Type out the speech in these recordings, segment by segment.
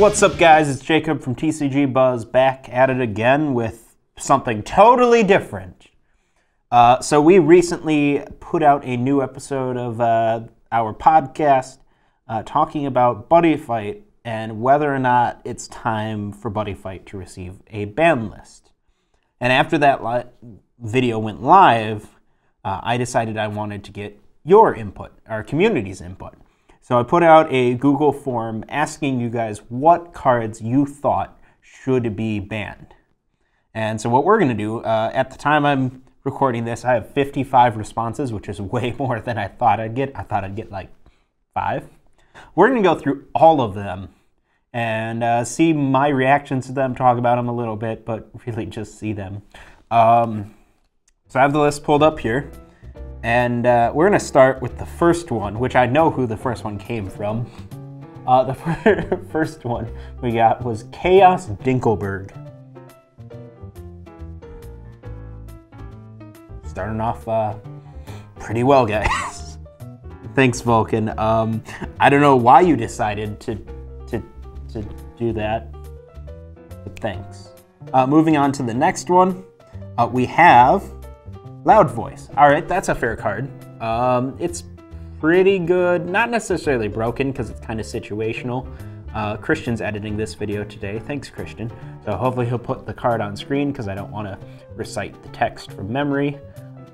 What's up, guys? It's Jacob from TCG Buzz, back at it again with something totally different. So we recently put out a new episode of our podcast talking about Buddyfight and whether or not it's time for Buddyfight to receive a ban list. And after that video went live, I decided I wanted to get your input, our community's input. So I put out a Google form asking you guys what cards you thought should be banned. And so what we're going to do, at the time I'm recording this, I have 55 responses, which is way more than I thought I'd get. I thought I'd get like 5. We're going to go through all of them and see my reactions to them, talk about them a little bit, but really just see them. So I have the list pulled up here. And we're going to start with the first one, which I know who the first one came from. The first one we got was Chaos Dinkelberg. Starting off pretty well, guys. Thanks, Vulcan. I don't know why you decided to do that, but thanks. Moving on to the next one, we have Loud Voice. All right, that's a fair card. It's pretty good. Not necessarily broken because it's kind of situational. Christian's editing this video today. Thanks, Christian. So hopefully he'll put the card on screen because I don't want to recite the text from memory.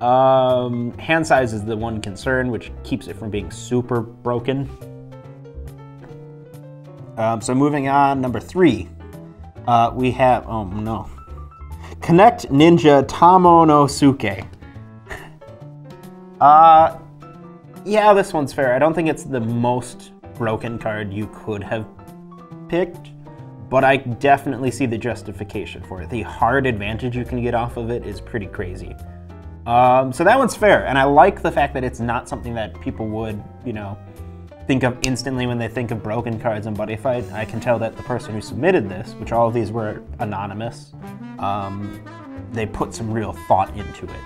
Hand size is the one concern, which keeps it from being super broken. So moving on, number 3. We have, oh no. Connect Ninja Tamonosuke. Yeah, this one's fair. I don't think it's the most broken card you could have picked, but I definitely see the justification for it. The hard advantage you can get off of it is pretty crazy. So that one's fair, and I like the fact that it's not something that people would, you know, think of instantly when they think of broken cards in Buddyfight. I can tell that the person who submitted this, which all of these were anonymous, they put some real thought into it,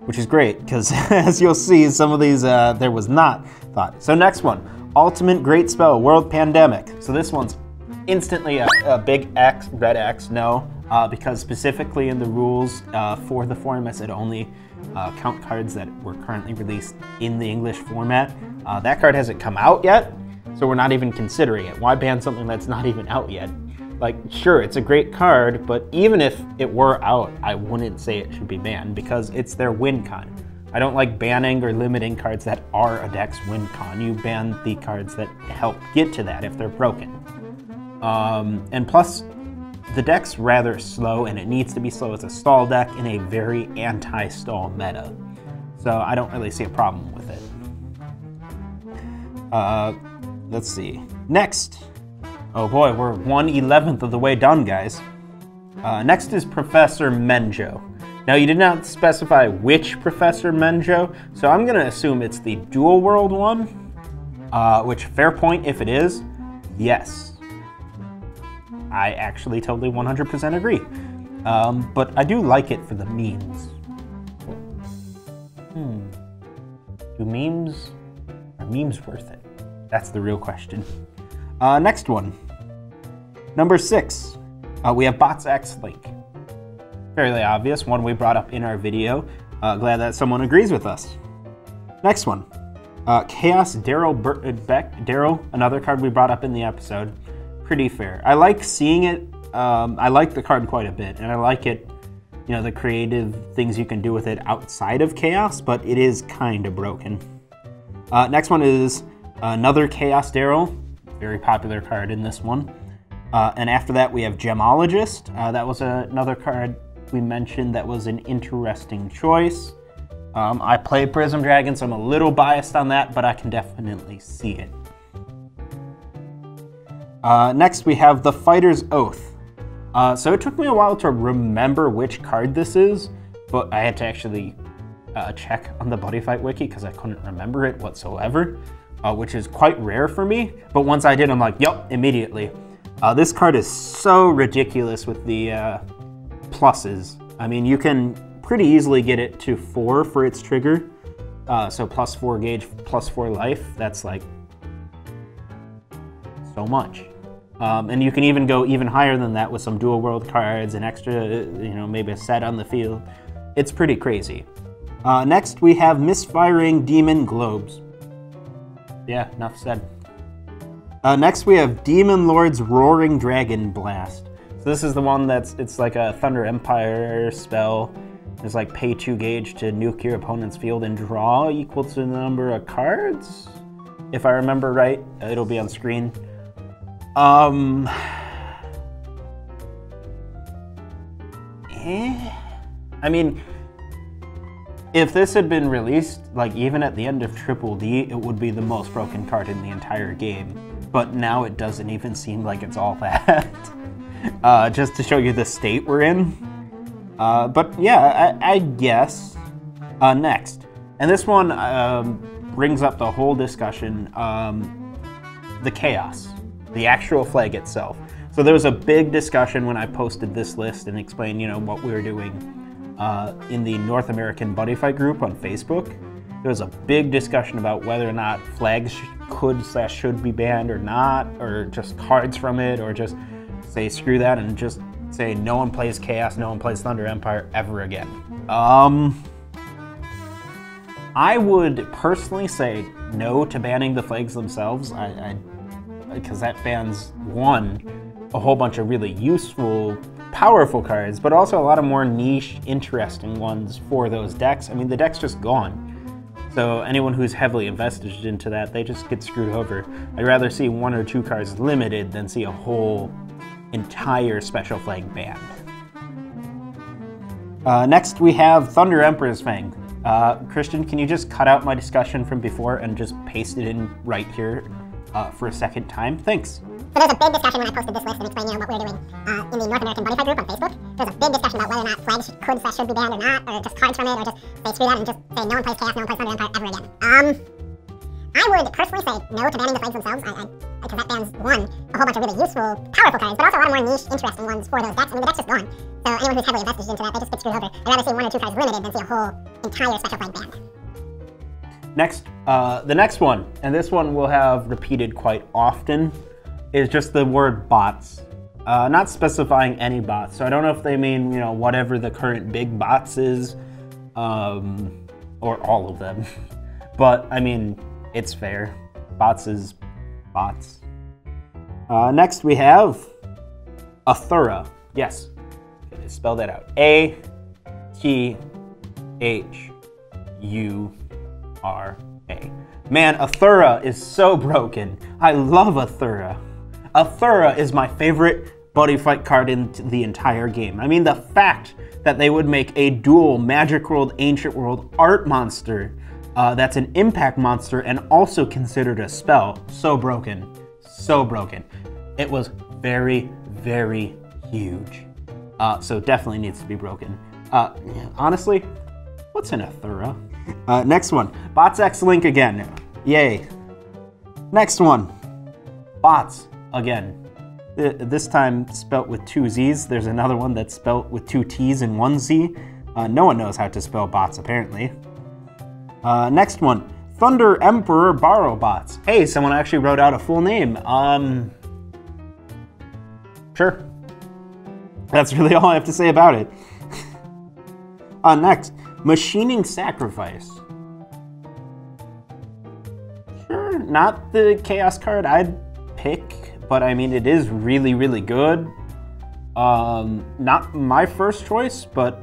which is great, because as you'll see, some of these there was not thought. So next one, Ultimate Great Spell, World Pandemic. So this one's instantly a big X, red X, no, because specifically in the rules for the format, it only count cards that were currently released in the English format. That card hasn't come out yet, so we're not even considering it. Why ban something that's not even out yet? Like, sure, it's a great card, but even if it were out, I wouldn't say it should be banned because it's their win con. I don't like banning or limiting cards that are a deck's win con. You ban the cards that help get to that if they're broken. And plus, the deck's rather slow, and it needs to be slow. It's a stall deck in a very anti-stall meta. So I don't really see a problem with it. Let's see. Next. Oh boy, we're 1/11 of the way done, guys. Next is Professor Menjo. Now, you did not specify which Professor Menjo, so I'm going to assume it's the Dual World one, which, fair point if it is, yes. I actually totally 100% agree. But I do like it for the memes. Are memes worth it? That's the real question. Next one. Number 6, we have Bots X Link. Fairly obvious, one we brought up in our video. Glad that someone agrees with us. Next one, Chaos Daryl, another card we brought up in the episode. Pretty fair. I like seeing it. I like the card quite a bit, and I like it, you know, the creative things you can do with it outside of Chaos, but it is kind of broken. Next one is another Chaos Daryl. Very popular card in this one. And after that, we have Gemologist. That was another card we mentioned that was an interesting choice. I play Prism Dragon, so I'm a little biased on that, but I can definitely see it. Next, we have the Fighter's Oath. So it took me a while to remember which card this is, but I had to actually check on the Buddyfight wiki because I couldn't remember it whatsoever. Which is quite rare for me, but once I did, I'm like, yup, immediately. This card is so ridiculous with the pluses. I mean, you can pretty easily get it to 4 for its trigger. So +4 gauge, +4 life, that's like so much. And you can even go even higher than that with some dual world cards and extra, maybe a set on the field. It's pretty crazy. Next, we have Misfiring Demon Globes. Yeah, enough said. Next, we have Demon Lord's Roaring Dragon Blast. So this is the one it's like a Thunder Empire spell. It's like pay 2 gauge to nuke your opponent's field and draw equal to the number of cards. If I remember right, it'll be on screen. I mean, if this had been released, like even at the end of Triple D, it would be the most broken card in the entire game. But now it doesn't even seem like it's all that. Just to show you the state we're in. But yeah, I guess. Next. And this one brings up the whole discussion, the chaos. The actual flag itself. So there was a big discussion when I posted this list and explained, what we were doing in the North American Buddyfight group on Facebook. There was a big discussion about whether or not flags should be banned or not, or just cards from it, or just say screw that and just say no one plays Chaos, no one plays Thunder Empire ever again. I would personally say no to banning the flags themselves. Because that bans, one, a whole bunch of really useful, powerful cards, but also a lot of more niche, interesting ones for those decks. I mean, the deck's just gone. So anyone who's heavily invested into that, they just get screwed over. I'd rather see 1 or 2 cards limited than see a whole entire special flag banned. Next, we have Thunder Emperor's Fang. Christian, can you just cut out my discussion from before and just paste it in right here? For a second time. Thanks. So there's a big discussion when I posted this list and explained, what we were doing in the North American Buddyfight group on Facebook. There's a big discussion about whether or not flags should be banned or not, or just cards from it, or just say screw that and just say no one plays Chaos, no one plays Thunder Empire ever again. I would personally say no to banning the flags themselves, because that bans, one, a whole bunch of really useful, powerful cards, but also a lot of more niche, interesting ones for those decks. I mean, the deck's just gone. So anyone who's heavily invested into that, they just get screwed over. I'd rather see 1 or 2 cards limited than see a whole entire special flag banned. Next, the next one, and this one we'll have repeated quite often, is just the word bots. Not specifying any bots. So I don't know if they mean, whatever the current big bots is, or all of them. But, I mean, it's fair. Bots is bots. Next we have Athura. Yes, spell that out. A-T-H-U-R-A. Man, Athura is so broken. I love Athura. Athura is my favorite Buddyfight card in the entire game. I mean, the fact that they would make a dual Magic World, Ancient World art monster that's an impact monster and also considered a spell. So broken. So broken. It was very, very huge. So definitely needs to be broken. Honestly, what's an Athura? Next one. Bots X Link again. Yay. Next one. Bots again. This time spelt with 2 Z's. There's another one that's spelt with 2 T's and 1 Z. No one knows how to spell bots, apparently. Next one. Thunder Emperor Borrow Bots. Hey, someone actually wrote out a full name. Sure. That's really all I have to say about it. Next. Machining Sacrifice. Sure, not the Chaos card I'd pick, but I mean, it is really, really good. Not my first choice, but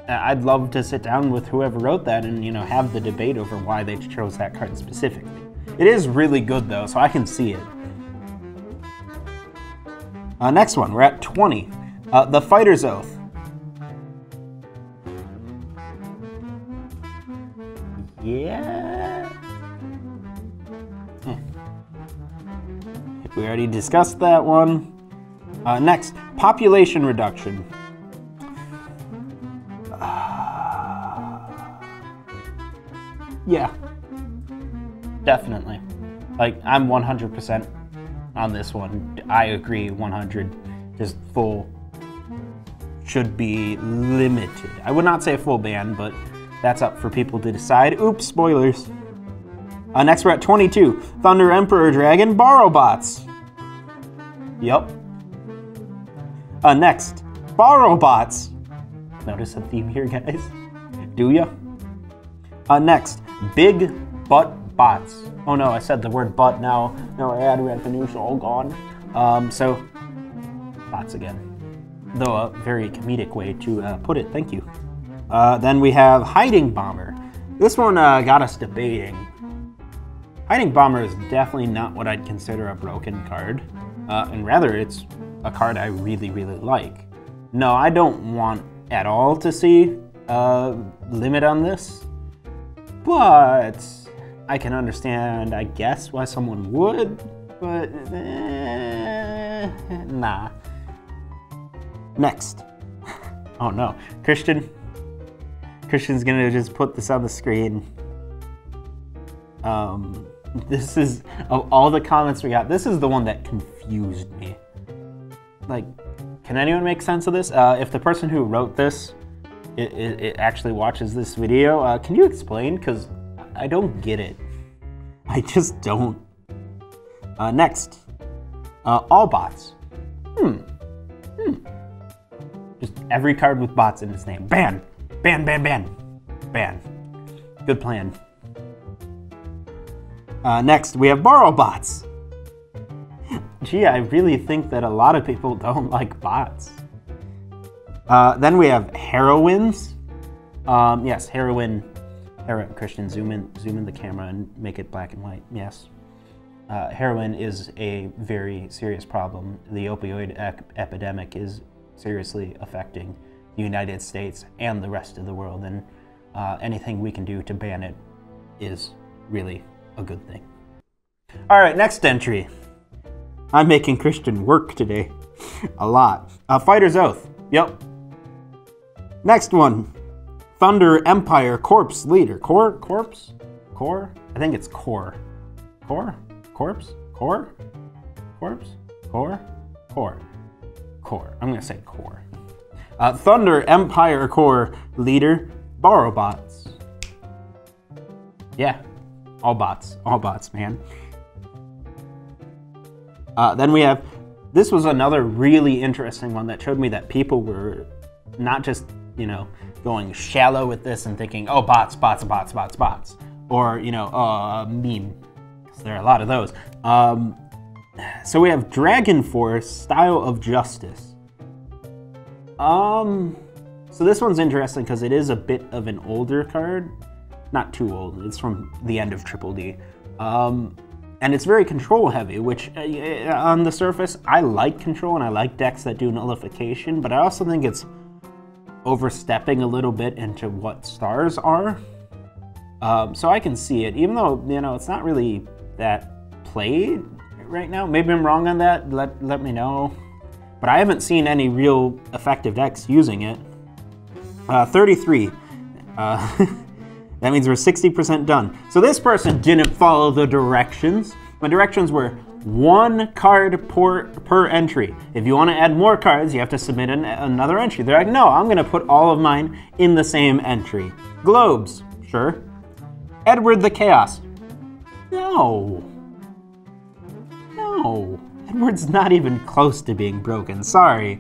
I'd love to sit down with whoever wrote that and, have the debate over why they chose that card specifically. It is really good, though, so I can see it. Next one, we're at 20. The Fighter's Oath. Yeah. We already discussed that one. Next, population reduction. Yeah, definitely. Like, I'm 100% on this one. I agree 100. Just full should be limited. I would not say a full ban, but that's up for people to decide. Oops, spoilers. Next we're at 22. Thunder Emperor Dragon Borrow Bots. Yep. Next, borrow bots. Notice a theme here, guys? Do ya? Next, big butt bots. Oh no, I said the word butt now. No, I had revenues all gone. So, bots again. Though a very comedic way to put it, thank you. Then we have Hiding Bomber. This one got us debating. Hiding Bomber is definitely not what I'd consider a broken card. And rather, it's a card I really, really like. No, I don't want at all to see a limit on this. But I can understand, I guess, why someone would. But, nah. Next. Oh no, Christian's gonna just put this on the screen. This is, of all the comments we got, this is the one that confused me. Like, can anyone make sense of this? If the person who wrote this, it actually watches this video, can you explain? Because I don't get it. I just don't. Next, all bots. Just every card with bots in its name. Ban, ban, ban, ban, ban. Good plan. Next, we have borrow bots. Gee, I really think that a lot of people don't like bots. Then we have heroines. Yes, heroine. Christian, zoom in the camera and make it black and white. Yes. Heroin is a very serious problem. The opioid epidemic is seriously affecting the United States and the rest of the world, and anything we can do to ban it is really a good thing. All right, next entry. I'm making Christian work today. A lot. Fighter's Oath. Yep. Next one. Thunder Empire Corpse Leader. Corpse? Core? I think it's core. Core? Corpse? Core? Corpse? Core? Core. Core. I'm gonna say core. Thunder Empire Core Leader. Borrow bots. Yeah. All bots, man. Then we have, this was another really interesting one that showed me that people were not just, you know, going shallow with this and thinking, oh, bots. Or, you know, meme, because there are a lot of those. So we have Dragon Force, Style of Justice. So this one's interesting because it is a bit of an older card. Not too old, it's from the end of Triple D. And it's very control heavy, which on the surface, I like control and I like decks that do nullification, but I also think it's overstepping a little bit into what stars are. So I can see it, even though, you know, it's not really that played right now. Maybe I'm wrong on that, let me know. But I haven't seen any real effective decks using it. 33. That means we're 60% done. So this person didn't follow the directions. My directions were 1 card per entry. If you want to add more cards, you have to submit another entry. They're like, no, I'm going to put all of mine in the same entry. Globes, sure. Edward the Chaos. No. Edward's not even close to being broken, sorry.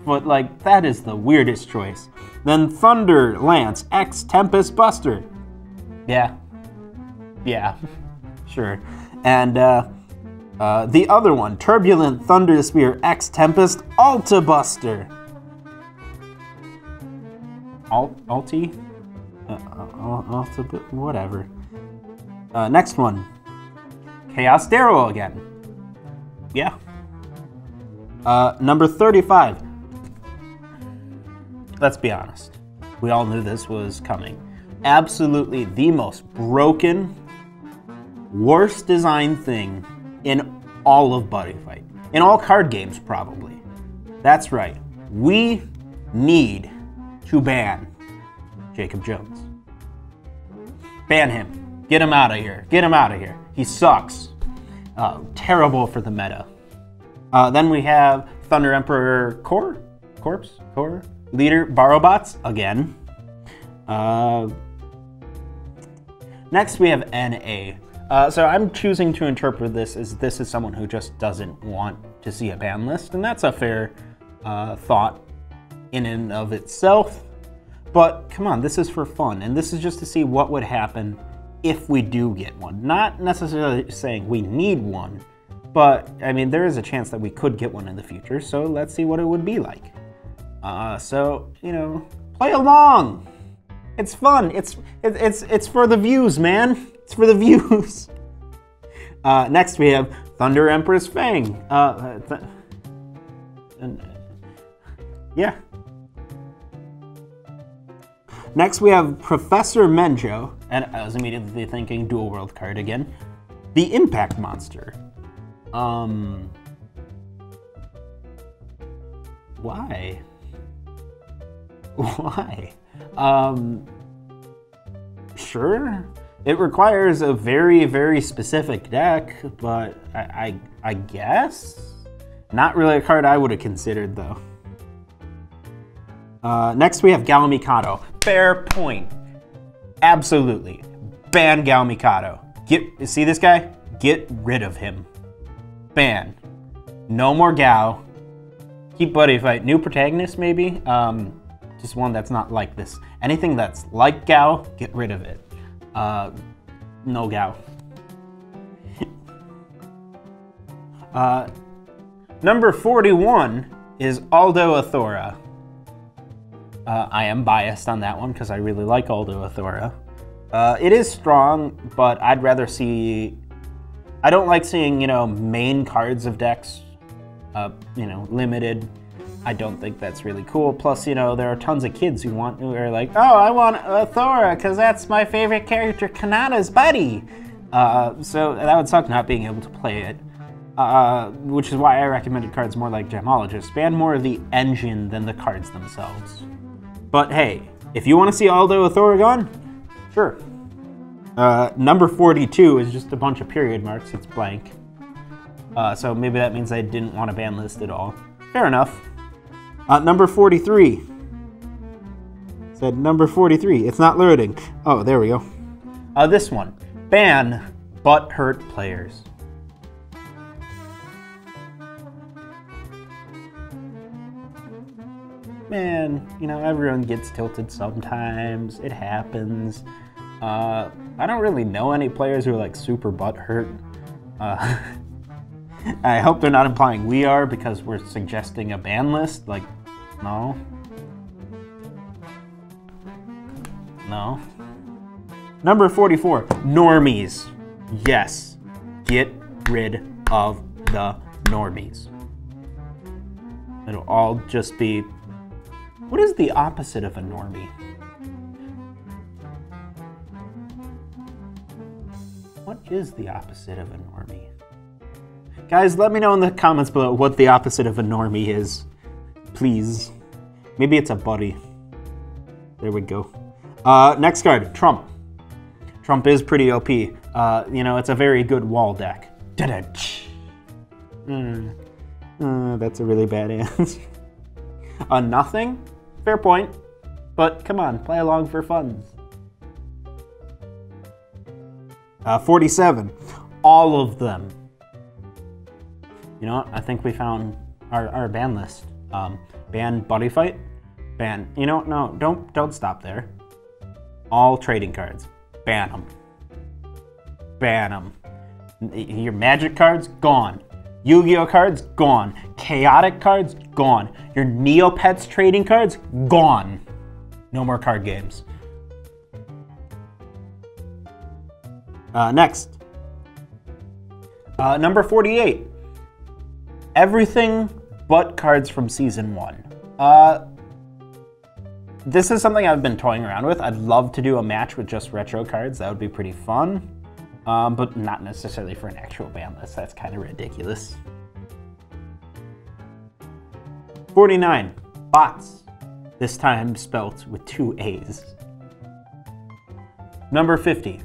But, like, that is the weirdest choice. Then Thunder Lance X Tempest Buster. Yeah, sure. And the other one, Turbulent Thunder Spear X Tempest Alta Buster. Alti? Alta, whatever. Next one, Chaos Darrow again. Yeah. Number 35. Let's be honest. We all knew this was coming. Absolutely the most broken, worst designed thing in all of Buddyfight. In all card games, probably. That's right. We need to ban Jacob Jones. Ban him. Get him out of here. Get him out of here. He sucks. Terrible for the meta. Then we have Thunder Emperor Corpse Leader Borrow Bots again. Next we have NA. So I'm choosing to interpret this as this is someone who just doesn't want to see a ban list, and that's a fair thought in and of itself. But come on, this is for fun, and this is just to see what would happen if we do get one. Not necessarily saying we need one, but I mean, there is a chance that we could get one in the future, so let's see what it would be like. So, you know, play along. It's fun. It's for the views, man. It's for the views. Next we have Thunder Emperor's Fang. Yeah. Next we have Professor Menjo, and I was immediately thinking dual world card again. The Impact Monster. Why? Why? Sure. It requires a very, very specific deck, but I guess? Not really a card I would have considered, though. Next we have Gal Mikado. Fair point. Absolutely. Ban Gal Mikado. See this guy? Get rid of him. Ban. No more Gal. Keep Buddyfight. New protagonist, maybe? Just one that's not like this. Anything that's like Gal, get rid of it. No Gal. Number 41 is Aldo Athora. I am biased on that one because I really like Aldo Athora. It is strong, but I'd rather see... I don't like seeing, you know, main cards of decks, you know, limited. I don't think that's really cool. Plus, you know, there are tons of kids who are like, oh, I want Athora because that's my favorite character, Kanata's buddy. So that would suck not being able to play it. Which is why I recommended cards more like Gemologist. Ban more of the engine than the cards themselves. But hey, if you want to see Aldo Athora gone, sure. Number 42 is just a bunch of period marks. It's blank. So maybe that means I didn't want a ban list at all. Fair enough. Number 43. Said number 43. It's not loading. Oh, there we go. This one. Ban butthurt players. Man, you know, everyone gets tilted sometimes. It happens. I don't really know any players who are like super butthurt. I hope they're not implying we are because we're suggesting a ban list. Like, no. No. Number 44, normies. Yes, get rid of the normies. It'll all just be... What is the opposite of a normie? What is the opposite of a normie? Guys, let me know in the comments below what the opposite of a normie is. Please. Maybe it's a buddy. There we go. Next card, Trump. Trump is pretty OP. You know, it's a very good wall deck. That's a really bad answer. Nothing? Fair point. But come on, play along for fun. 47. All of them. You know what? I think we found our ban list. Ban Buddyfight. Ban. You know, no, don't stop there. All trading cards. Ban them. Ban them. Your Magic cards, gone. Yu-Gi-Oh cards, gone. Chaotic cards, gone. Your Neopets trading cards, gone. No more card games. Next. Number 48. Everything but cards from Season 1. This is something I've been toying around with. I'd love to do a match with just retro cards. That would be pretty fun. But not necessarily for an actual ban list. That's kind of ridiculous. 49. Bots. This time spelt with 2 A's. Number 50.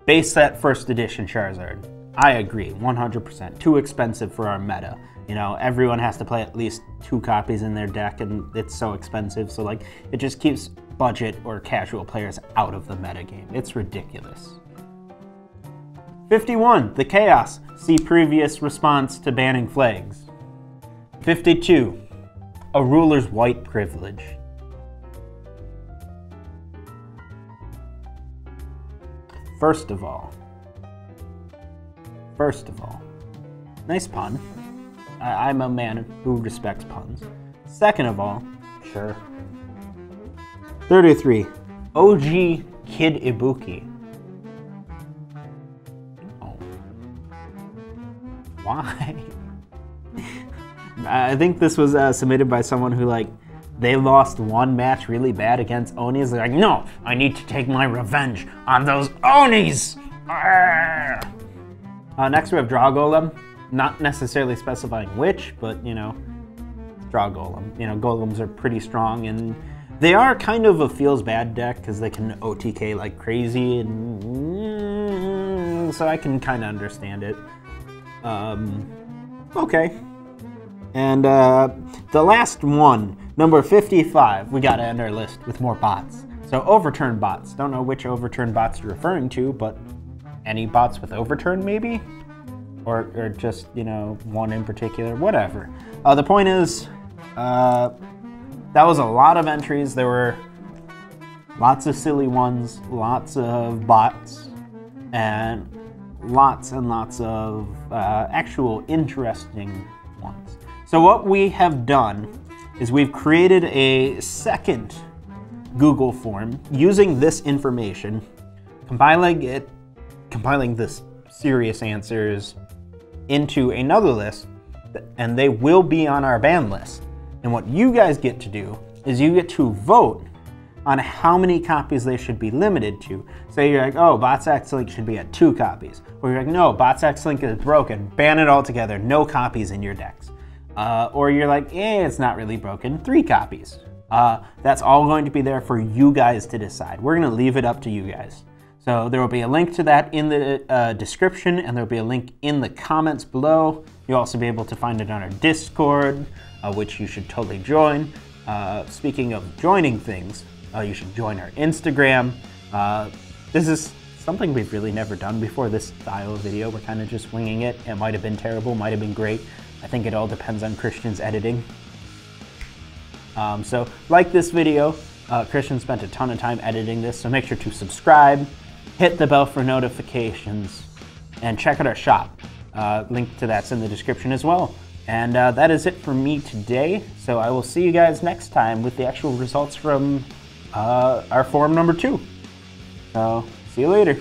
Base set first edition Charizard. I agree, 100%. Too expensive for our meta. You know, everyone has to play at least 2 copies in their deck, and it's so expensive. So, like, it just keeps budget or casual players out of the meta game. It's ridiculous. 51, the Chaos. See previous response to banning flags. 52. A ruler's white privilege. First of all, nice pun. I'm a man who respects puns. Second of all, sure. 33. OG Kid Ibuki. Oh. Why? I think this was submitted by someone who, like, they lost one match really bad against Onis. They're like, no, I need to take my revenge on those Onis! Next we have Draw Golem. Not necessarily specifying which, but, you know, Draw Golem. You know, Golems are pretty strong, and they are kind of a feels bad deck because they can OTK like crazy, and so I can kind of understand it. Okay. And the last one, number 55, we gotta end our list with more bots. So overturn bots. Don't know which overturn bots you're referring to, but any bots with overturn maybe? Or just, you know, one in particular, whatever. The point is, that was a lot of entries. There were lots of silly ones, lots of bots, and lots of actual interesting ones. So what we have done is we've created a second Google form using this information, compiling this serious answers into another list, and they will be on our ban list. And what you guys get to do is you get to vote on how many copies they should be limited to. Say you're like, oh, Bots X Link should be at 2 copies. Or you're like, no, Bots X Link is broken, ban it altogether, no copies in your decks. Or you're like, it's not really broken, 3 copies. That's all going to be there for you guys to decide. We're gonna leave it up to you guys. So there will be a link to that in the description, and there will be a link in the comments below. You'll also be able to find it on our Discord, which you should totally join. Speaking of joining things, you should join our Instagram. This is something we've really never done before, this style of video. We're kind of just winging it. It might have been terrible, might have been great. I think it all depends on Christian's editing. So like this video, Christian spent a ton of time editing this, so make sure to subscribe, hit the bell for notifications, and check out our shop. Link to that's in the description as well. And that is it for me today. So I will see you guys next time with the actual results from our form number 2. So see you later.